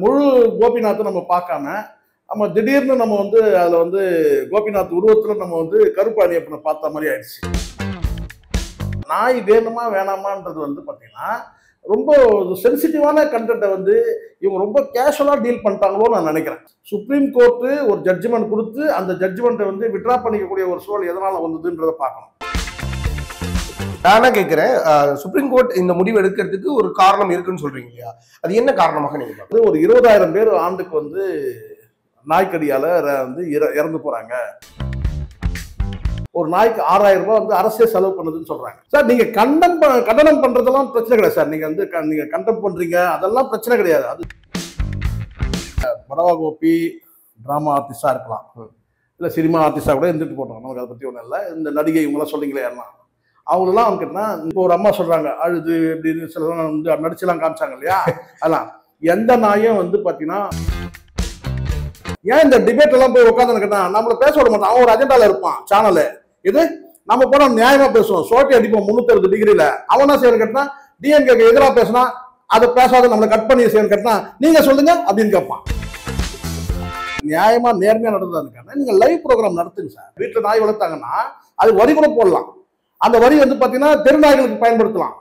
முழு கோபிநாத்தை நம்ம பார்க்காம நம்ம திடீர்னு நம்ம வந்து அதில் வந்து கோபிநாத் உருவத்தில் நம்ம வந்து கருப்பு அணியப்பனை பார்த்த மாதிரி ஆயிடுச்சு. நாய் வேணுமா வேணாமான்றது வந்து பார்த்தீங்கன்னா ரொம்ப சென்சிட்டிவான கண்டென்ட்டை வந்து இவங்க ரொம்ப கேஷுவலாக டீல் பண்ணிட்டாங்களோன்னு நான் நினைக்கிறேன். சுப்ரீம் கோர்ட்டு ஒரு ஜட்ஜ்மெண்ட் கொடுத்து அந்த ஜட்ஜ்மெண்ட்டை வந்து விட்ரா பண்ணிக்கக்கூடிய ஒரு சூழல் எதனால் வந்ததுன்றதை பார்க்கணும். நானா கேட்கிறேன், சுப்ரீம் கோர்ட் இந்த முடிவு எடுக்கிறதுக்கு ஒரு காரணம் இருக்குன்னு சொல்றீங்க இல்லையா? அது என்ன காரணமாக நீங்க பார்க்குறது? ஒரு 20,000 பேர் ஆண்டுக்கு வந்து நாய்க்கடியால வந்து இறந்து போறாங்க. ஒரு நாய்க்கு 6,000 ரூபாய் வந்து அரசே செலவு பண்ணுதுன்னு சொல்றாங்க. சார் நீங்க கண்டனம் பண்றதெல்லாம் பிரச்சனை கிடையாது சார். நீங்க வந்து நீங்க கண்டெம் பண்றீங்க, அதெல்லாம் பிரச்சனை கிடையாது. அது படவா கோபி டிராமா ஆர்டிஸ்டா இருக்கலாம், இல்ல சினிமா ஆர்டிஸ்டா கூட இருந்துட்டு போட்டோம், நமக்கு அதை பத்தி ஒன்றும் இல்லை. இந்த நடிகை இவங்கெல்லாம் சொல்றீங்களே யாரெல்லாம், அவங்களெல்லாம் அவங்க கேட்டா இப்போ ஒரு அம்மா சொல்றாங்க அழுது இப்படின்னு சிலதான் வந்து நடிச்செல்லாம் காமிச்சாங்க இல்லையா? அதெல்லாம் எந்த நாயும் வந்து பாத்தீங்கன்னா ஏன் இந்த டிபேட் எல்லாம் போய் உட்காந்து கேட்டா நம்மள பேச விட மாட்டான். அவன் ஒரு அஜெண்டால இருப்பான் சேனலு. இது நம்ம போனா நியாயமா பேசுவோம், சோட்டி அடிப்போம் 360 டிகிரியில. அவனா செய்யணும் கேட்டா டிஎன்கேக்கு எதிராக பேசினா அதை பேசாத நம்மளை கட் பண்ணி செய்யணும் கேட்டா நீங்க சொல்லுங்க அப்படின்னு கேட்பான். நியாயமா நேர்மையா நடந்ததுன்னு நீங்க லைவ் ப்ரோக்ராம் நடத்துங்க சார். வீட்டுல நாய் வளர்த்தாங்கன்னா அது வரி கூட போடலாம். அந்த வரி வந்து பாத்தீங்கன்னா தெருநாய்களுக்கு பயன்படுத்தலாம்.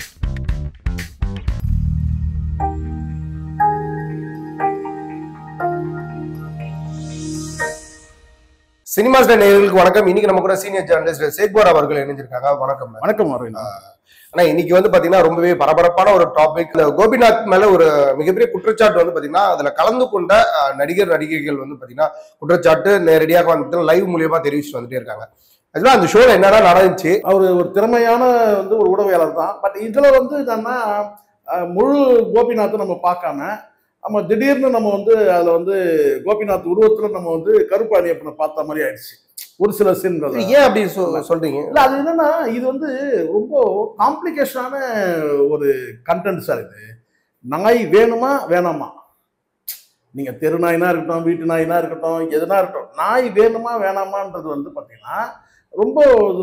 சினிமா ஸ்டார் நேயர்களுக்கு வணக்கம். இன்னைக்கு நம்ம கூட சீனியர் ஜெர்னலிஸ்ட் சேக்வார் அவர்கள் இணைஞ்சிருக்காங்க. வணக்கம். வணக்கம் அரவிந்த். ஆனா இன்னைக்கு வந்து பாத்தீங்கன்னா ரொம்பவே பரபரப்பான ஒரு டாபிக். கோபிநாத் மேல ஒரு மிகப்பெரிய குற்றச்சாட்டு வந்து பாத்தீங்கன்னா அதுல கலந்து கொண்ட நடிகைகள் வந்து பாத்தீங்கன்னா குற்றச்சாட்டு நேரடியாக வந்து லைவ் மூலியமா தெரிவிச்சுட்டு வந்துட்டே இருக்காங்க. ஆக்சுவலா அந்த ஷோல என்னடா நடந்துச்சு, அவர் ஒரு திறமையான வந்து ஒரு ஊடகவியலாளர் தான். பட் இதுல வந்து என்னன்னா முழு கோபிநாத்தை நம்ம பார்க்காம நம்ம திடீர்னு நம்ம வந்து அதுல வந்து கோபிநாத் உருவத்துல நம்ம வந்து கருப்பு அணியப்பனை பார்த்த மாதிரி ஆயிடுச்சு ஒரு சில சீன்கள். ஏன் அப்படி சொல்றீங்க? இல்ல அது என்னன்னா இது வந்து ரொம்ப காம்ப்ளிகேஷனான ஒரு கண்டென்ட் சார். இது நாய் வேணுமா வேணாமா, நீங்க தெரு நாயினா இருக்கட்டும், வீட்டு நாயினா இருக்கட்டும், எதுனா இருக்கட்டும், நாய் வேணுமா வேணாமான்றது வந்து பாத்தீங்கன்னா ரொம்ப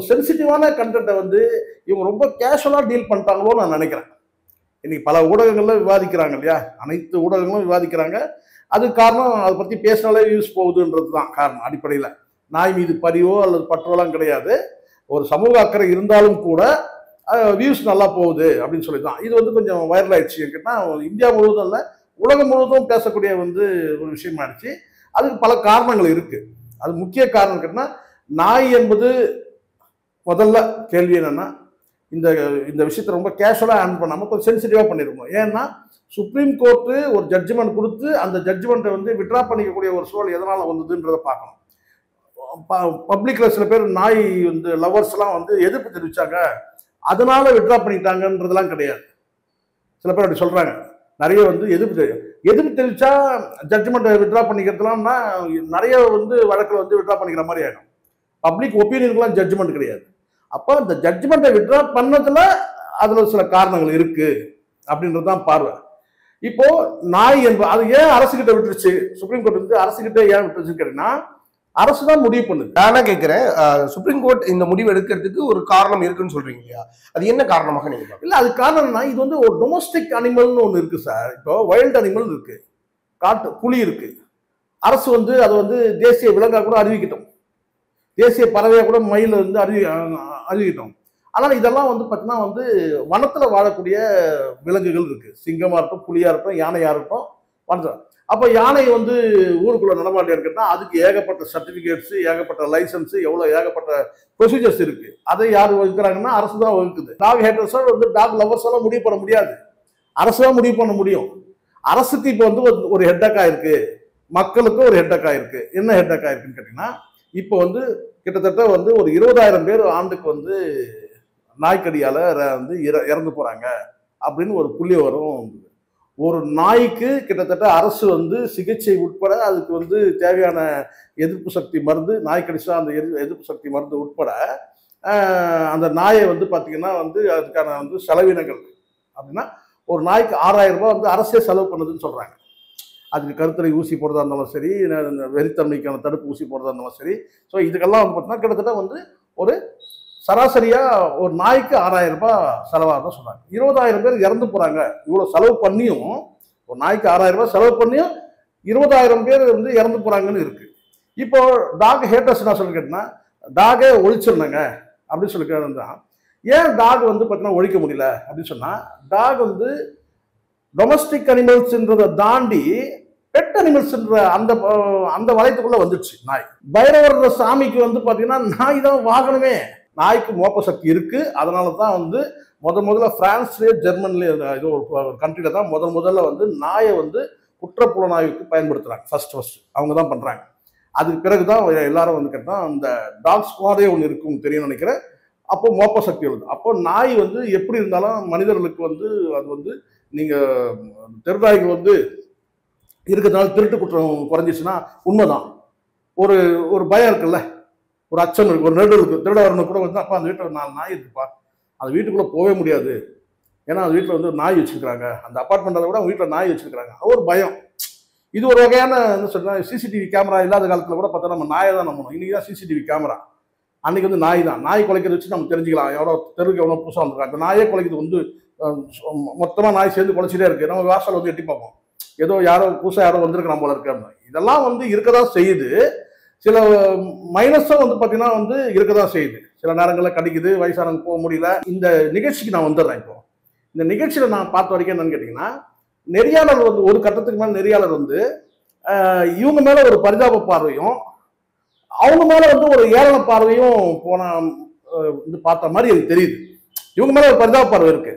சென்சிட்டிவான கண்டென்ட்டை வந்து இவங்க ரொம்ப கேஷுவலா டீல் பண்ணிட்டாங்களோன்னு நான் நினைக்கிறேன். இன்னைக்கு பல ஊடகங்கள்ல விவாதிக்கிறாங்க இல்லையா, அனைத்து ஊடகங்களும் விவாதிக்கிறாங்க. அது காரணம் அதை பத்தி பேசினாலே வியூஸ் போகுதுன்றது தான் காரணம். அடிப்படையில் நாய் மீது பரியோ அல்லது பற்றோலாம் கிடையாது. ஒரு சமூக அக்கறை இருந்தாலும் கூட வியூஸ் நல்லா போகுது அப்படின்னு சொல்லி தான் இது வந்து கொஞ்சம் வைரல் ஆயிடுச்சு. கேட்டால் இந்தியா முழுவதும் இல்லை, உலகம் முழுவதும் பேசக்கூடிய வந்து ஒரு விஷயம் ஆயிடுச்சு. அதுக்கு பல காரணங்கள் இருக்கு. அது முக்கிய காரணம் கேட்டால் நாய் என்பது முதல்ல கேள்வி என்னன்னா இந்த விஷயத்தை ரொம்ப கேஷுவலாக ஹேண்டில் பண்ணாமல் கொஞ்சம் சென்சிட்டிவாக பண்ணியிருக்கோம். ஏன்னா சுப்ரீம் கோர்ட்டு ஒரு ஜட்ஜ்மெண்ட் கொடுத்து அந்த ஜட்ஜ்மெண்ட்டை வந்து விட்ரா பண்ணிக்கக்கூடிய ஒரு சூழல் எதனால் வந்ததுன்றதை பார்க்கணும். பப்ளிக்ல சில பேர் நாய் வந்து லவர்ஸ்லாம் வந்து எதிர்ப்பு தெரிவிச்சாங்க, அதனால விட்ரா பண்ணிட்டாங்கன்றதெல்லாம் கிடையாது. சில பேர் அப்படி சொல்றாங்க. நிறைய வந்து எதிர்ப்பு தெரிவிச்சா ஜட்ஜ்மெண்ட்டை விட்ரா பண்ணிக்கிறதுலாம்னா நிறைய வந்து வழக்கில் வந்து விட்ரா பண்ணிக்கிற மாதிரி ஆகிடும். பப்ளிக் ஒப்பீனியனுக்குலாம் ஜட்ஜ்மெண்ட் கிடையாது. அப்போ இந்த ஜட்ஜ்மெண்ட்டை விட்ரா பண்ணதுல அதுல சில காரணங்கள் இருக்கு அப்படின்றது தான் பார்வை. இப்போ நாய் அது ஏன் அரசுகிட்ட விட்டுருச்சு, சுப்ரீம் கோர்ட் வந்து அரசுகிட்ட ஏன் விட்டுருச்சுன்னு கேட்டீங்கன்னா அரசு தான் முடிவு பண்ணுது. நானா கேட்கிறேன், சுப்ரீம் கோர்ட் இந்த முடிவு எடுக்கிறதுக்கு ஒரு காரணம் இருக்குன்னு சொல்றீங்க இல்லையா? அது என்ன காரணமாக நீங்க? இல்ல அது காரணம்னா இது வந்து ஒரு டொமஸ்டிக் அனிமல்னு ஒன்று இருக்கு சார். இப்போ வைல்டு அனிமல் இருக்கு, காட்டு புலி இருக்கு. அரசு வந்து அதை வந்து தேசிய விலங்கா கூட அறிவிக்கட்டும், தேசிய பறவையா கூட மயில் வந்து அறிவிக்கட்டும். ஆனால் இதெல்லாம் வந்து பார்த்தீங்கன்னா வந்து வனத்தில் வாழக்கூடிய விலங்குகள் இருக்கு. சிங்கமா இருக்கட்டும், புலியா இருக்கட்டும், யானையா இருக்கட்டும், வனத்தில். அப்போ யானை வந்து ஊருக்குள்ள நடமாட்டியான்னு கேட்டால் அதுக்கு ஏகப்பட்ட சர்டிஃபிகேட்ஸ், ஏகப்பட்ட லைசன்ஸ், ஏகப்பட்ட ப்ரொசீஜர்ஸ் இருக்கு. அதை யார் வகுக்கிறாங்கன்னா அரசு தான் வகுக்குது. டாக் ஹேட்டர்ஸோ வந்து டாக் லவர்ஸ் எல்லாம் முடிவு பண்ண முடியாது, அரசு தான் முடிவு பண்ண முடியும். அரசுக்கு இப்போ வந்து ஒரு ஹெட்டக்கா இருக்கு, மக்களுக்கு ஒரு ஹெட்டக்கா இருக்கு. என்ன ஹெட்டக்கா இருக்குன்னு கேட்டீங்கன்னா இப்போ வந்து கிட்டத்தட்ட வந்து ஒரு 20,000 பேர் ஆண்டுக்கு வந்து நாய்க்கடியால வந்து இறந்து போறாங்க அப்படின்னு ஒரு புள்ளி வரும். ஒரு நாய்க்கு கிட்டத்தட்ட அரசு வந்து சிகிச்சை உட்பட அதுக்கு வந்து தேவையான எதிர்ப்பு சக்தி மருந்து, நாய் கடிச்சா அந்த எதிர்ப்பு சக்தி மருந்து உட்பட அந்த நாயை வந்து பார்த்தீங்கன்னா வந்து அதுக்கான வந்து செலவினங்கள் அப்படின்னா ஒரு நாய்க்கு 6,000 ரூபாய் வந்து அரசே செலவு பண்ணுதுன்னு சொல்றாங்க. அதுக்கு கருத்தடை ஊசி போடுறதா இருந்தாலும் சரி, வெறித்தன்மைக்கான தடுப்பு ஊசி போடுறதா இருந்தாலும் சரி. ஸோ இதுக்கெல்லாம் வந்து பார்த்தீங்கன்னா கிட்டத்தட்ட வந்து ஒரு சராசரியா ஒரு நாய்க்கு 6,000 ரூபாய் செலவாக தான் சொல்றாங்க. 20,000 பேர் இறந்து போறாங்க. இவ்வளவு செலவு பண்ணியும் ஒரு நாய்க்கு 6000 ரூபாய் செலவு பண்ணியும் 20,000 பேர் வந்து இறந்து போறாங்கன்னு இருக்கு. இப்போ டாக் ஹேட்டர்ஸ் என்ன சொல்லி கேட்டீங்கன்னா, டாகே ஒழிச்சிருந்தாங்க அப்படின்னு சொல்லி கேட்டான். ஏன் டாக் வந்து பார்த்தீங்கன்னா ஒழிக்க முடியல அப்படின்னு சொன்னா, டாக் வந்து டொமஸ்டிக் அனிமல்ஸ்ன்றதை தாண்டி பெட் அனிமல்ஸ்ன்ற அந்த அந்த வளையத்துக்குள்ள வந்துடுச்சு நாய். பைரவர் சாமிக்கு வந்து பார்த்தீங்கன்னா நாய் தான் வாகனமே. நாய்க்கு மோப்ப சக்தி இருக்கு. அதனால தான் வந்து முதல்ல பிரான்ஸ்லயே ஜெர்மன்லயே இது ஒரு கண்ட்ரில தான் முதல்ல வந்து நாயை வந்து குற்றப்புலனாய்வுக்கு பயன்படுத்துறாங்க. ஃபர்ஸ்ட் அவங்க தான் பண்றாங்க. அதுக்கு பிறகுதான் எல்லாரும் வந்து கேட்டா அந்த டாக் ஸ்குவாடே ஒன்று இருக்கும் தெரியும் நினைக்கிறேன். அப்போ மோப்ப சக்தி வருது. அப்போ நாய் வந்து எப்படி இருந்தாலும் மனிதர்களுக்கு வந்து அது வந்து நீங்க திருநாய்கள் வந்து இருக்கிறதுனால திருட்டு குற்றம் குறைஞ்சிச்சுன்னா உண்மைதான். ஒரு ஒரு பயம் இருக்குல்ல, ஒரு அச்சம் இருக்கு, ஒரு நெருடல் இருக்கு. திருட வரணும் கூட வந்து அப்பா அந்த வீட்டில் 4 நாய் இருக்குப்பா, அந்த வீட்டுக்குள்ள போகவே முடியாது, ஏன்னா அந்த வீட்டில் வந்து நாய் வச்சிருக்காங்க, அந்த அப்பார்ட்மெண்ட்டை விட அவங்க வீட்டில் நாய் வச்சிருக்காங்க, ஒரு பயம். இது ஒரு வகையான என்ன சொல்றா, சிசிடிவி கேமரா இல்லாத காலத்தில் கூட பார்த்தா நம்ம நாயை தான் நம்பணும். இன்னைக்கு தான் சிசிடிவி கேமரா, அன்னைக்கு வந்து நாய் தான். நாய் குலைக்கிறத வச்சு நம்ம தெரிஞ்சுக்கலாம் எவ்வளோ தெருக்கு எவ்வளோ புதுசாக வந்துருக்காங்க. அந்த நாயே குலைக்கிறது வந்து மொத்தமாக நாய் சேர்ந்து குலைச்சிட்டே இருக்கு. நம்ம வாசல் வந்து எட்டி பார்ப்போம், ஏதோ யாரோ புதுசாக யாரோ வந்திருக்கிறோம் போல இருக்காங்க. இதெல்லாம் வந்து இருக்கதான் செய்யுது. சில மைனஸும் வந்து பார்த்தீங்கன்னா வந்து இருக்கதான் செய்யுது. சில நேரங்களில் கிடைக்குது, வயசானவங்க போக முடியல. இந்த நிகழ்ச்சிக்கு நான் வந்துடுறேன். இப்போ இந்த நிகழ்ச்சியில் நான் பார்த்த வரைக்கும் என்னன்னு கேட்டிங்கன்னா, நெறியாளர் வந்து ஒரு கட்டத்துக்கு மேலே நெறியாளர் வந்து இவங்க மேலே ஒரு பரிதாப பார்வையும் அவங்க மேலே வந்து ஒரு ஏளன பார்வையும் போன வந்து பார்த்த மாதிரி எனக்கு தெரியுது. இவங்க மேலே ஒரு பரிதாப பார்வை இருக்கு.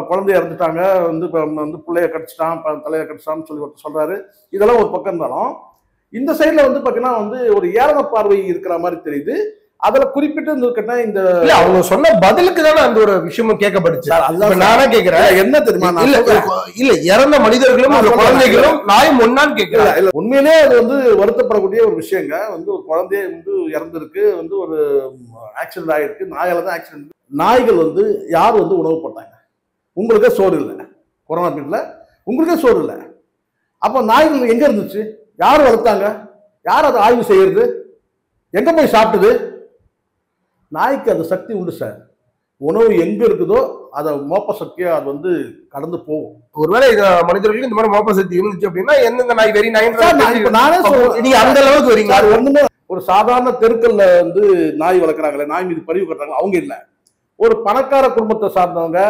குழந்தைய இறந்துட்டாங்க, வந்து வந்து பிள்ளைய கடிச்சிட்டான், தலையை கடிச்சிட்டான்னு சொல்லி சொல்றாரு. இதெல்லாம் ஒரு பக்கம் இருந்தாலும் இந்த சைட்ல வந்து பாத்தீங்கன்னா வந்து ஒரு ஏளன பார்வை இருக்கிற மாதிரி தெரியுது. அதுல குறிப்பிட்டு இந்த அவங்க சொன்ன பதிலுக்கு தானே அந்த ஒரு விஷயமும் கேட்கப்பட்டுச்சு. நானே கேட்கிறேன், என்ன தெரியுமா, இல்ல இறந்த மனிதர்களும் குழந்தைகளும் நாயும் ஒன்னான்னு கேட்கிறேன். உண்மையிலே அது வந்து வருத்தப்படக்கூடிய ஒரு விஷயங்க. வந்து ஒரு குழந்தைய வந்து இறந்திருக்கு, வந்து ஒரு ஆக்சிடென்ட் ஆயிருக்கு, நாயால தான் ஆக்சிடென்ட். நாய்கள் வந்து யார் வந்து உணவு போட்டாங்க? உங்களுக்கே சோறு இல்லை, கொரோனா பீரியட்ல உங்களுக்கே சோறு இல்லை. அப்போ நாய்கள் எங்க இருந்துச்சு? யார் வளர்த்தாங்க? யார் அதை ஆய்வு செய்யறது? எங்க போய் சாப்பிட்டுது? நாய்க்கு அந்த சக்தி உண்டு சார். உணவு எங்க இருக்குதோ அதை மோப்ப சக்தியா அது வந்து கடந்து போகும். ஒருவேளை மனிதர்களுக்கு இந்த மாதிரி மோப்ப சக்தி இருந்துச்சு அப்படின்னா எந்தெந்த நாய் வெறி நாய் நானே நீங்க அந்த அளவுக்கு வரீங்க. ஒண்ணுமே ஒரு சாதாரண தெருக்கல்ல வந்து நாய் வளர்க்குறாங்களே, நாய் மீது பதிவு கட்டுறாங்க, அவங்க இல்லை. ஒரு பணக்கார குடும்பத்தை சார்ந்தவங்க,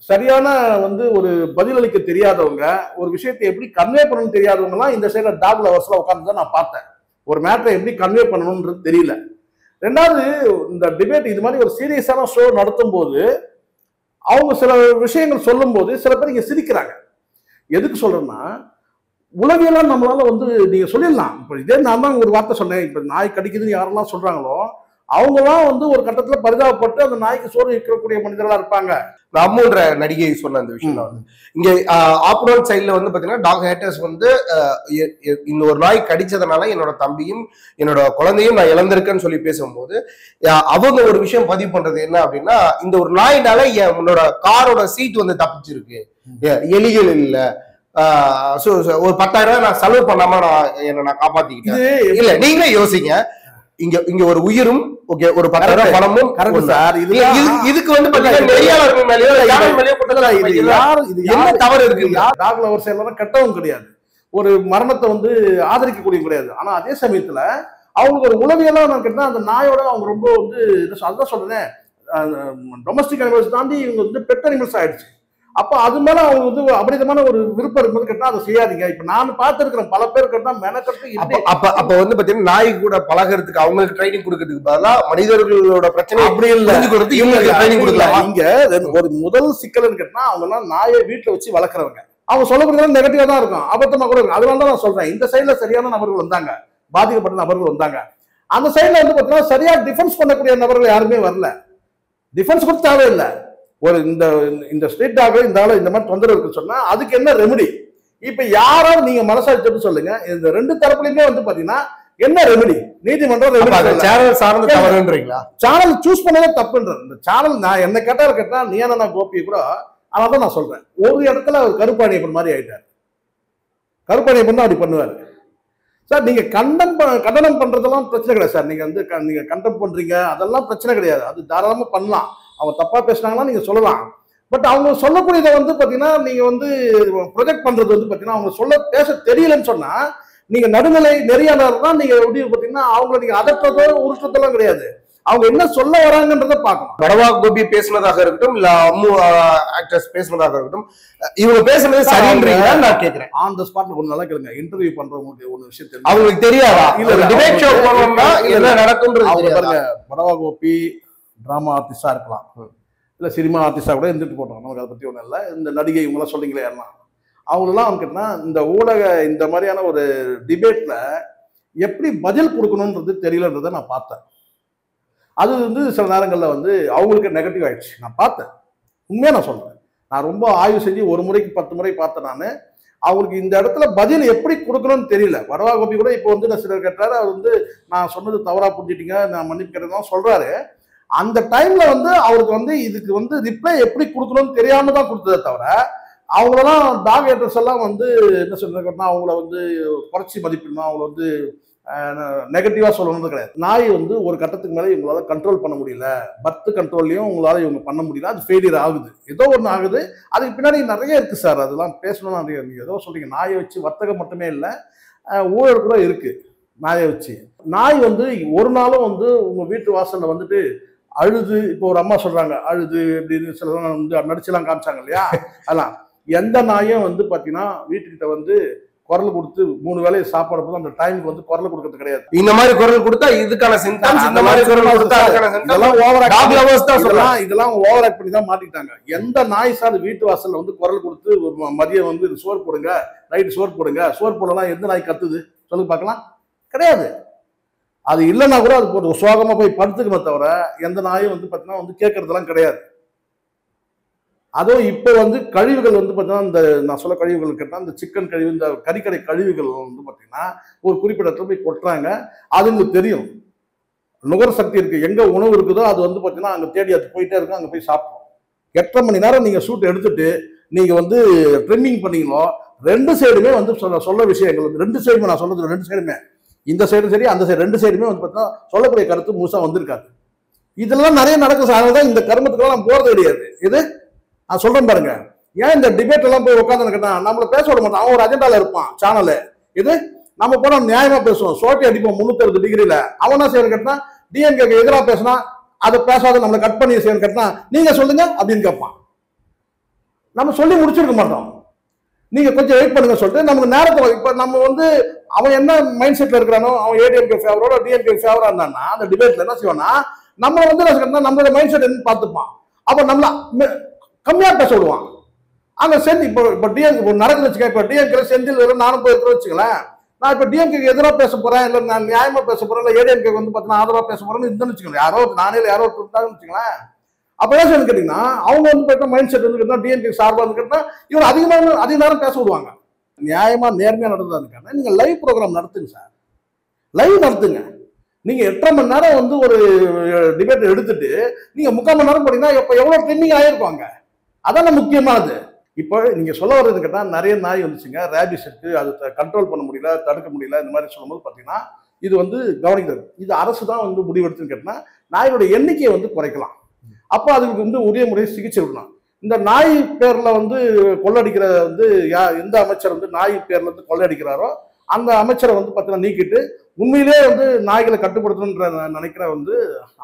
சரியான வந்து ஒரு பதிலளிக்க தெரியாதவங்க, ஒரு விஷயத்தை எப்படி கன்வே பண்ணணும்னு தெரியாதவங்கலாம் இந்த சைட்ல டாக் லவர்ஸ்ல உட்கார்ந்து தான் நான் பார்த்தேன். ஒரு மேட்டரை எப்படி கன்வே பண்ணணும்ன்றது தெரியல. ரெண்டாவது, இந்த டிபேட் இது மாதிரி ஒரு சீரியஸான ஷோ நடத்தும் போது அவங்க சில விஷயங்கள் சொல்லும் போது சில பேர் இங்க சிரிக்கிறாங்க. எதுக்கு சொல்றேன்னா, உளவியெல்லாம் நம்மளால வந்து நீங்க சொல்லிடலாம். இப்ப இதே நான் தான் ஒரு வார்த்தை சொன்னேன், இப்ப நாய் கடிக்குதுன்னு யாரெல்லாம் சொல்றாங்களோ அவங்கலாம் வந்து ஒரு கட்டத்துல பரிதாபப்பட்டு அந்த நாய்க்கு சோறு வைக்கக்கூடிய மனிதர்களா இருப்பாங்க. அம்முன்ற நடிகை சொன்ன அந்த விஷயம் தான் இங்க ஆப்போனன்ட் சைட்ல வந்து பாத்தீங்கன்னா டாக் ஹேட்டர்ஸ் வந்து இந்த ஒரு நாய் கடிச்சதுனால என்னோட தம்பியும் என்னோட குழந்தையும் நான் இழந்திருக்கேன்னு சொல்லி பேசும்போது அவங்க ஒரு விஷயம் பதிவு பண்றது என்ன அப்படின்னா, இந்த ஒரு நாயினால என்னோட காரோட சீட் வந்து தப்பிச்சிருக்கு, எலிகள் இல்ல, ஒரு 10,000 ரூபாய் நான் செலவு பண்ணாம நான் காப்பாத்திக்கிட்டேன். இல்ல நீங்களே யோசிங்க, இங்க ஒரு உயிரும் ஓகே, ஒரு 10,000 பணமும் சார். இதுக்கு வந்து நெறியாளர்கள் மேலயோ என்ன தவறு இருக்கு? டாக் லவர்ஸ் எல்லாரும் கெட்டவும் கிடையாது, ஒரு மரணத்தை வந்து ஆதரிக்கக்கூடிய கிடையாது. ஆனா அதே சமயத்துல அவங்களுக்கு ஒரு உளவியெல்லாம் நான் கேட்டா அந்த நாயோட அவங்க ரொம்ப வந்து அதுதான் சொல்றேன், டொமஸ்டிக் அனிமல்ஸ் தாண்டி இவங்க வந்து பெட் அனிமல்ஸ் ஆயிடுச்சு. அப்ப அது மேல அவங்க வந்து அபரிதமான ஒரு விருப்பம் இருக்கும்போது கேட்டா அதை செய்யாதீங்க. இப்ப நான் பார்த்திருக்கிறேன் பல பேர் கேட்டா மெனக்கட்டு. அப்ப வந்து பாத்தீங்கன்னா நாய் கூட பழகிறதுக்கு அவங்களுக்கு ட்ரைனிங் கொடுக்கறதுக்கு பதிலா மனிதர்களோட பிரச்சனை அப்படி இல்லை, இவங்களுக்கு ட்ரைனிங் கொடுக்கலாம். இங்க ஒரு முதல் சிக்கல்னு கேட்டா அவங்க எல்லாம் நாயை வீட்டுல வச்சு வளர்க்குறவங்க, அவங்க சொல்லப்படுறது நெகட்டிவா தான் இருக்கும், அபத்தமா கூட இருக்கும். அதனால தான் நான் சொல்றேன், இந்த சைட்ல சரியான நபர்கள் வந்தாங்க, பாதிக்கப்பட்ட நபர்கள் வந்தாங்க. அந்த சைட்ல வந்து பாத்தீங்கன்னா சரியா டிஃபென்ஸ் பண்ணக்கூடிய நபர்கள் யாருமே வரல. டிஃபென்ஸ் கூட தேவையில்லை. ஒரு இந்த ஸ்ட்ரீட் டாக் இந்த மாதிரி தொந்தரவு இருக்குன்னு சொன்னா அதுக்கு என்ன ரெமெடி? இப்ப யாராவது நீங்க மனசாட்சி சொல்லுங்க, இந்த ரெண்டு தரப்புலையுமே வந்து பாத்தீங்கன்னா என்ன ரெமெடி? நீதிமன்றம் சேனல் சார்ந்த தவறுன்றீங்களா? சேனல் சூஸ் பண்ணவே தப்புன்றது. இந்த சேனல் நான் என்ன கேட்டா நீ என்ன கோபி கூட, அதான் நான் சொல்றேன், ஒரு இடத்துல அவர் கருப்பாணியப்பன் மாதிரி ஆயிட்டார். கருப்பாணியப்பன் தான் அப்படி பண்ணுவாரு சார். நீங்க கண்டனம் பண்றதெல்லாம் பிரச்சனை கிடையாது சார். நீங்க வந்து நீங்க கண்டம் பண்றீங்க, அதெல்லாம் பிரச்சனை கிடையாது, அது தாராளமா பண்ணலாம். அவங்க தப்பா பேசினாங்கன்னா நீங்க சொல்லலாம். பட் அவங்க சொல்லக்கூடியதை வந்து பாத்தீங்கன்னா நீங்க வந்து ப்ரொஜெக்ட் பண்றது வந்து பாத்தீங்கன்னா அவங்க சொல்ல பேச தெரியலன்னு சொன்னா நீங்க நடுநிலை நெறியாளர் தான் நீங்க எப்படி பாத்தீங்கன்னா அவங்களை நீங்க அதற்றதோ உருட்டதெல்லாம் கிடையாது. அவங்க என்ன சொல்ல வராங்கன்றத பார்க்கணும். படவா கோபி பேசுனதாக இருக்கட்டும் இல்ல அம்மு ஆக்ட்ரஸ் பேசுனதாக இருக்கட்டும், இவங்க பேசுனது சரின்றீங்களா நான் கேக்குறேன். ஆன் தி ஸ்பாட்ல ஒண்ணு நல்லா கேளுங்க. இன்டர்வியூ பண்றவங்களுக்கு ஒரு விஷயம் தெரியும். அவங்களுக்கு தெரியாதா? இல்ல டிபேட் ஷோ போனோம்னா என்ன நடக்கும்ன்றது அவங்க பாருங்க, படவா கோபி டிராமா ஆர்டிஸ்டா இருக்கலாம், இல்ல சினிமா ஆர்டிஸ்டா கூட இருந்துட்டு போட்டோம், நமக்கு அதை பத்தி ஒண்ணும் இல்லை. இந்த நடிகை இவங்கெல்லாம் சொல்றீங்களே யாரெல்லாம், அவங்களெல்லாம் அவங்க கேட்டா இந்த ஊடக இந்த மாதிரியான ஒரு டிபேட்ல எப்படி பதில் கொடுக்கணும்ன்றது தெரியலன்றதை நான் பார்த்தேன். அது வந்து சில நேரங்களில் வந்து அவங்களுக்கு நெகட்டிவ் ஆயிடுச்சு. நான் பார்த்தேன், உண்மையாக நான் சொல்றேன். நான் ரொம்ப ஆய்வு செஞ்சு ஒரு முறைக்கு 10 முறை பார்த்தேன். நான் அவங்களுக்கு இந்த இடத்துல பதில் எப்படி கொடுக்கணும்னு தெரியல. படவா கோபி கூட இப்போ வந்து நான் சிலர் கேட்டாரு, அவர் வந்து நான் சொன்னது தவறா புரிஞ்சிட்டீங்க, நான் மன்னிப்பு கேட்டதான் சொல்றாரு. அந்த டைம்ல வந்து அவருக்கு வந்து இதுக்கு வந்து ரிப்ளை எப்படி கொடுக்கணும்னு தெரியாம தான் கொடுத்ததே தவிர அவங்களெல்லாம் டாக் ஏட்டர்ஸ் எல்லாம் வந்து என்ன சொல்றாங்கன்னா அவங்கள வந்து குறைச்சி மதிப்பிடணும், அவங்கள வந்து நெகட்டிவா சொல்லணும்னு கிடையாது. நாய் வந்து ஒரு கட்டத்துக்கு மேலே இவங்களால கண்ட்ரோல் பண்ண முடியல, பர்த் கண்ட்ரோல்லையும் உங்களால இவங்க பண்ண முடியல, அது ஃபெயிலியர் ஆகுது, ஏதோ ஒன்று ஆகுது. அதுக்கு பின்னாடி நிறைய இருக்கு சார், அதெல்லாம் பேசணும்னு நிறைய. நீங்க ஏதோ சொல்றீங்க நாயை வச்சு வர்த்தகம் மட்டுமே இல்லை, ஊழல் கூட இருக்கு நாயை வச்சு. நாய் வந்து ஒரு நாளும் வந்து உங்க வீட்டு வாசல்ல வந்துட்டு அழுது, இப்போ ஒரு அம்மா சொல்றாங்க அழுது அப்படின்னு சில வந்து நடிச்செல்லாம் காமிச்சாங்க இல்லையா, அதெல்லாம் எந்த நாயும் வந்து பாத்தீங்கன்னா வீட்டுக்கிட்ட வந்து குரல் கொடுத்து 3 வேளையை சாப்பாடு போது அந்த டைமுக்கு வந்து குரல் கொடுக்கறது கிடையாது. இந்த மாதிரி குரல் கொடுத்தா இதுக்கான சிம்டம்ஸ், இந்த மாதிரி குரல் கொடுத்தா அதுக்கான சிம்டம்ஸ், இதெல்லாம் ஓவர் டாக் லவர்ஸ் தான் சொல்லலாம். இதெல்லாம் ஓவர் ஆக்ட் பண்ணி தான் மாட்டிட்டாங்க. எந்த நாய் சார் வீட்டு வாசல்ல வந்து குரல் கொடுத்து மதியம் வந்து சோறு போடுங்க, நைட்டு சோறு போடுங்க, சோறு போடலாம் எந்த நாய் கத்துது சொல்லுங்க பார்க்கலாம்? கிடையாது. அது இல்லைன்னா கூட அது போட்டு சோகமா போய் படுத்துக்கணுமே தவிர எந்த நாயும் வந்து பார்த்தீங்கன்னா வந்து கேட்கறதெல்லாம் கிடையாது. அதுவும் இப்போ வந்து கழிவுகள் வந்து பார்த்தீங்கன்னா இந்த நான் சொல்ல கழிவுகள் கேட்டால் இந்த சிக்கன் கழிவு, இந்த கறிக்கடை கழிவுகள் வந்து பார்த்தீங்கன்னா ஒரு குறிப்பிட்ட இடத்துல போய் கொட்டுறாங்க. அது உங்களுக்கு தெரியும், நுகர் சக்தி இருக்கு, எங்க உணவு இருக்குதோ அது வந்து பார்த்தீங்கன்னா அங்கே தேடி அது போயிட்டே இருக்கும், அங்கே போய் சாப்பிடும். 8.5 மணி நேரம் நீங்க ஷூட் எடுத்துட்டு நீங்க வந்து ட்ரிம்மிங் பண்ணீங்களோ 2 சைடுமே வந்து சொல்ல விஷயங்கள் வந்து 2 சைடுமே, நான் சொல்றது 2 சைடுமே, இந்த சைடும் சரி அந்த சைடு 2 சைடுமே வந்து பார்த்தீங்கன்னா சொல்லக்கூடிய கருத்து முழுசா வந்திருக்காது. இதெல்லாம் நிறைய நடக்கும் சார். அதனால இந்த கருமத்துக்கெல்லாம் நான் போறது கிடையாது. இது நான் சொல்றேன் பாருங்க. ஏன் இந்த டிபேட் எல்லாம் போய் உட்காந்து கேட்டா நம்மள பேச விட மாட்டான், அவன் ஒரு அஜெண்டால இருப்பான் சேனலு. இது நம்ம போனா நியாயமா பேசுவோம், சோட்டி அடிப்போம் 360 டிகிரில. அவன் என்ன செய்யணும் கேட்டா டிஎம்கேக்கு எதிராக பேசினா அதை பேசாத நம்மளை கட் பண்ணி செய்யணும் கேட்டா நீங்க சொல்லுங்க அப்படின்னு கேட்பான். நம்ம சொல்லி முடிச்சிருக்க மாட்டோம், நீங்க கொஞ்சம் வெயிட் பண்ணுங்க சொல்லிட்டு நமக்கு நேரத்தை. இப்ப நம்ம வந்து அவன் என்ன மைண்ட் செட்ல இருக்கிறானோ, அவன் ஏடிஎம்கே ஃபேவரோட டிஎம்கே ஃபேவரா இருந்தான்னா அந்த டிபேட்ல என்ன செய்வானா நம்மளை வந்து நம்மளோட மைண்ட் செட் என்னன்னு பார்த்துப்பான். அப்ப நம்மள கம்மியா பேச விடுவான். அங்க செஞ்சு இப்போ டிஎம்கே நடக்குது வச்சுக்க, இப்போ டிஎம்கே செந்தில் வரும் நானும் போயிருக்கிறோம் வச்சுக்கலாம், நான் இப்போ டிஎம்கே எதிராக பேச போறேன், இல்லை நான் நியாயமா பேச போறேன், இல்லை ஏடிஎம்கே வந்து பார்த்தீங்கன்னா ஆதரவா பேச போறேன்னு இருந்துன்னு வச்சுக்கோங்க, யாரோ நானே யாரோ இருந்தாங்கன்னு வச்சுக்கலாம். அப்ப என்ன சொல்லு கேட்டீங்கன்னா அவங்க வந்து பார்த்தா மைண்ட் செட் வந்து கேட்டா டிஎம்கே சார்பா வந்து கேட்டா இவர் அதிக நேரம் பேச விடுவாங்க. நியாயமா நேர்மையா நடந்ததுக்கான நீங்க லைவ் ப்ரோக்ராம் நடத்துங்க சார், லைவ் நடத்துங்க. நீங்க 8.5 மணி நேரம் வந்து ஒரு டிபேட் எடுத்துட்டு நீங்க 3/4 மணி நேரம் போனீங்கன்னா இப்ப எவ்வளவு ட்ரெண்டிங் ஆயிருப்பாங்க. அதான முக்கியமானது. இப்போ நீங்க சொல்ல வர்றது கேட்டா நிறைய நாய் வந்துச்சுங்க, ரேபிஸ் இருக்கு, அது கண்ட்ரோல் பண்ண முடியல, தடுக்க முடியல, இந்த மாதிரி சொல்லும்போது பாத்தீங்கன்னா இது வந்து கவனிக்கிறது. இது அரசு தான் வந்து முடிவெடுத்துன்னு கேட்டா நாயோட எண்ணிக்கையை வந்து குறைக்கலாம். அப்போ அதுக்கு வந்து உரிய முறையை சிகிச்சை விடலாம். இந்த நாய் பேர்ல வந்து கொள்ளடிக்கிற வந்து எந்த அமைச்சர் வந்து நாய் பேர்ல வந்து கொள்ளடிக்கிறாரோ அந்த அமைச்சரை வந்து பார்த்தீங்கன்னா நீக்கிட்டு உண்மையிலே வந்து நாய்களை கட்டுப்படுத்தணுன்ற நினைக்கிற வந்து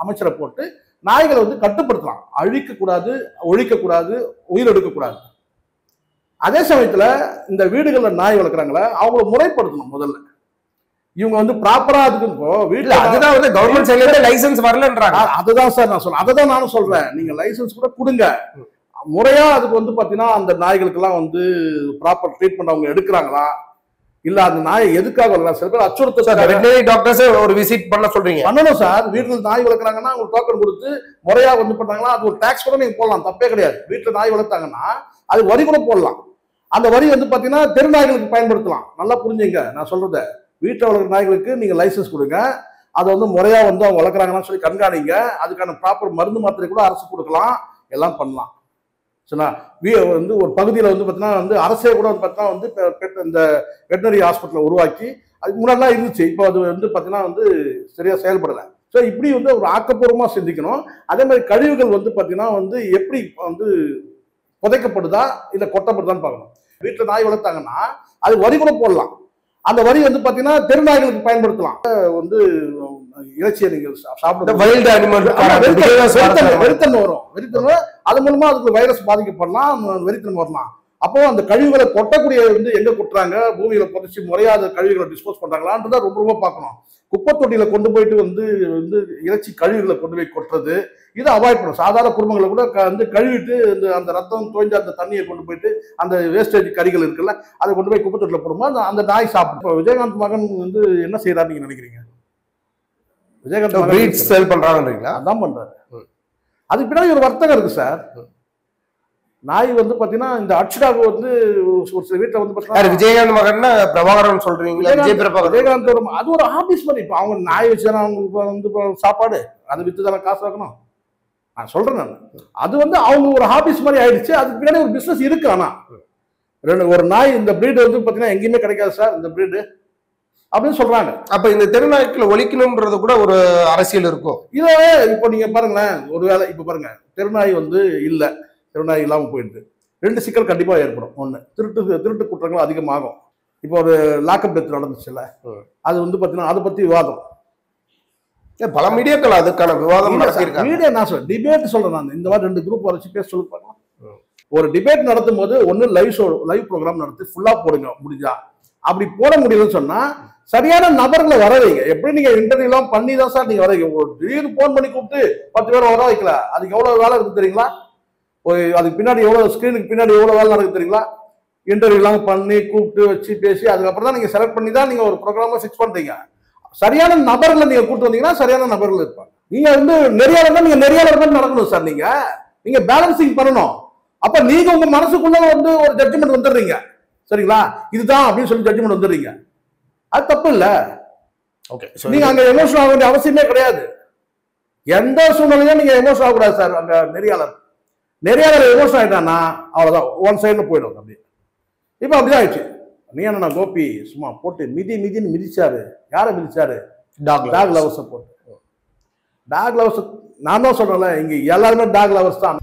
அமைச்சரை போட்டு நாய்களை வந்து கட்டுப்படுத்தலாம். அழிக்கக்கூடாது, ஒழிக்கக்கூடாது, உயிரெடுக்கக்கூடாது. அதே சமயத்துல இந்த வீடுகளில் நாய் வளர்க்குறாங்களே அவங்கள முறைப்படுத்தணும். முதல்ல இவங்க வந்து ப்ராப்பரா அதுக்கு இப்போ வீட்டுல அதுதான் வந்து கவர்மெண்ட் சைடுல லைசன்ஸ் வரலன்றாங்க. அதுதான் சார் நான் சொல்றேன், அதை தான் நானும் சொல்றேன். நீங்க லைசன்ஸ் கூட கொடுங்க, முறையா அதுக்கு வந்து பாத்தீங்கன்னா அந்த நாய்களுக்கு எல்லாம் வந்து ப்ராப்பர் ட்ரீட்மெண்ட் அவங்க எடுக்கிறாங்களா இல்ல அந்த நாயை எதுக்காக சில பேர் அச்சுறுத்த டாக்டர்ஸ் ஒரு விசிட் பண்ண சொல்றீங்க. பண்ணணும் சார். வீட்டுல நாய் வளர்க்குறாங்கன்னா அவங்க டோக்கன் கொடுத்து முறையா வந்து பண்ணாங்களா அது ஒரு டாக்ஸ் கூட நீங்க போடலாம், தப்பே கிடையாது. வீட்டுல நாய் வளர்த்தாங்கன்னா அது வரி கூட போடலாம். அந்த வரி வந்து பாத்தீங்கன்னா தெரு நாய்களுக்கு பயன்படுத்தலாம். நல்லா புரிஞ்சுங்க நான் சொல்றத. வீட்டில் வளர்க்குற நாய்களுக்கு நீங்க லைசன்ஸ் கொடுங்க, அதை வந்து முறையா வந்து அவங்க வளர்க்குறாங்கன்னு சொல்லி கண்காணிங்க. அதுக்கான ப்ராப்பர் மருந்து மாத்திரை கூட அரசு கொடுக்கலாம், எல்லாம் பண்ணலாம். சரிங்களா? வந்து ஒரு பகுதியில் வந்து பார்த்தீங்கன்னா வந்து அரசே கூட வந்து பார்த்தீங்கன்னா வந்து இந்த வெட்டனரி ஹாஸ்பிட்டலை உருவாக்கி அதுக்கு முன்னாடிலாம் இருந்துச்சு, இப்போ அது வந்து பார்த்தீங்கன்னா வந்து சரியா செயல்படலை. ஸோ இப்படி வந்து ஒரு ஆக்கப்பூர்வமாக சிந்திக்கணும். அதே மாதிரி கழிவுகள் வந்து பார்த்தீங்கன்னா வந்து எப்படி வந்து புதைக்கப்படுதா இல்ல கொட்டப்படுதான்னு பார்க்கணும். வீட்டுல நாய் வளர்த்தாங்கன்னா அது வரி கூட போடலாம். அந்த வரி வந்து பாத்தீங்கன்னா தெருநாய்களுக்கு பயன்படுத்தலாம். வந்து இறைச்சியை நீங்க சாப்பிட வைல்ட் அனிமல் வெறித்தன்மை வரும். வெறித்தன்மை அது மூலமா அதுக்கு வைரஸ் பாதிக்கப்படலாம், வெறித்தன்மை வரலாம். அப்போ அந்த கழிவுகளை கொட்டக்கூடிய வந்து எங்க கொட்டுறாங்க, பூமியில புதைச்சி முறையாத கழிவுகளை டிஸ்போஸ் பண்றாங்களான்றதான் ரொம்ப ரொம்ப பார்க்கணும். குப்பை தொட்டியில கொண்டு போயிட்டு வந்து வந்து இறைச்சி கழிவுகளை கொண்டு போய் கொட்டுறது இதை அவாய்ட் பண்ணும். சாதாரண குடும்பங்களை கூட வந்து கழுவிட்டு அந்த ரத்தம் தோய்ந்த அந்த தண்ணியை கொண்டு போயிட்டு அந்த வேஸ்டேஜ் கறிகள் இருக்குல்ல அதை கொண்டு போய் குப்பை தொட்டில போடும்போது அந்த நாய் சாப்பிடும். விஜயகாந்த் மகன் வந்து என்ன செய்யறாரு நீங்க நினைக்கிறீங்க? விஜயகாந்த் சேல் பண்றாங்கன்றீங்களா? அதான் பண்றாரு. அதுக்கு பின்னாடி ஒரு வர்த்தகம் இருக்கு சார். நாய் வந்து பாத்தீங்கன்னா இந்த அட்சிடாக வந்து ஒரு சில வீட்டுல வந்து பாத்தீங்கன்னா விஜயகாந்த் மகன் பிரபாகரன் சொல்றீங்களா? விஜயகாந்த் அது ஒரு ஆபீஸ் மாதிரி. இப்ப அவங்க நாய் வச்சுதானே அவங்களுக்கு வந்து சாப்பாடு அதை வித்து தானே காசு வைக்கணும். நான் சொல்றேன் நான் அது வந்து அவங்க ஒரு ஆபீஸ் மாதிரி ஆயிடுச்சு. அதுக்கு பின்னாடி ஒரு பிசினஸ் இருக்கு. ஆனா ஒரு நாய் இந்த பிரீடு வந்து பாத்தீங்கன்னா எங்கேயுமே கிடைக்காது சார் இந்த பிரீடு அப்படின்னு சொல்றாங்க. அப்ப இந்த தெருநாய்க்களை ஒழிக்கணும்ன்றது கூட ஒரு அரசியல் இருக்கும். இத இப்போ நீங்க பாருங்களேன், ஒருவேளை இப்ப பாருங்க தெருநாய் வந்து இல்ல, தெருநாய் இல்லாமல் போயிடுது. ரெண்டு சிக்கல் கண்டிப்பா ஏற்படும். ஒண்ணு திருட்டு குற்றங்கள் அதிகமாகும். இப்போ ஒரு லாக்அப் டெத் நடந்துச்சுல்ல, அது வந்து பாத்தீங்கன்னா அதை பத்தி விவாதம் பல மீடியாக்கள் அதுக்கான விவாதம் மீடியா நான் சொல்றேன் டிபேட் சொல்றேன். நான் இந்த மாதிரி 2 குரூப் வச்சு பேச சொல்லி பார்க்கலாம். ஒரு டிபேட் நடத்தும் போது ஒன்னு லைவ் ப்ரோக்ராம் நடத்தி ஃபுல்லா போடுங்க முடிஞ்சா. அப்படி போட முடியலன்னு சொன்னா சரியான நபர்களை வர வைங்க. எப்படி நீங்க இன்டர்வியூ எல்லாம் பண்ணி தான் சார் நீங்க வர வைக்க. ஒரு திடீர்னு போன் பண்ணி கூப்பிட்டு 10 பேரை வர வைக்கல. அதுக்கு எவ்வளவு வேலை இருக்கு தெரியுங்களா? அதுக்கு பின்னாடி எவ்வளவு ஸ்கிரீனுக்கு பின்னாடி எவ்வளவு வேலை நடக்குது தெரியுங்களா? இன்டர்வியூ எல்லாம் பண்ணி கூப்பிட்டு வச்சு பேசி அதுக்கப்புறம் தான் நீங்க செலக்ட் பண்ணி தான் நீங்க ஒரு ப்ரோக்ராம ஃபிக்ஸ் பண்றீங்க. சரியான நபர்களை நீங்க கூப்பிட்டு வந்தீங்கன்னா சரியான நபர்கள் இருப்பாங்க. நீங்க வந்து நெறியாளர் தான் நடக்கணும் சார். நீங்க பேலன்சிங் பண்ணணும். அப்ப நீங்க உங்க மனசுக்குள்ள வந்து ஒரு ஜட்ஜ்மெண்ட் வந்துடுறீங்க. சரிங்களா? இதுதான் அப்படின்னு சொல்லி ஜட்ஜ்மெண்ட் வந்துடுறீங்க. அது தப்பு இல்ல. ஓகே, நீங்க அங்க எமோஷனல் ஆக வேண்டிய அவசியமே கிடையாது. எந்த சூழ்நிலையும் நீங்க எமோஷனல் ஆகக்கூடாது சார். அங்க நெறியாளர் எமோஷனல் ஆயிட்டான்னா அவ்வளவுதான், ஒன் சைடுல போயிடும். அப்படி இப்ப அப்படிதான் ஆயிடுச்சு. நீ என்ன கோபி சும்மா போட்டு மிதின்னு மிதிச்சாரு. யாரை மிதிச்சாரு? டாக் லவர்ஸ் போட்டு. டாக் லவர்ஸ் நான் தான் சொல்றேன்ல, இங்க எல்லாருமே டாக் லவர்ஸ் தான்.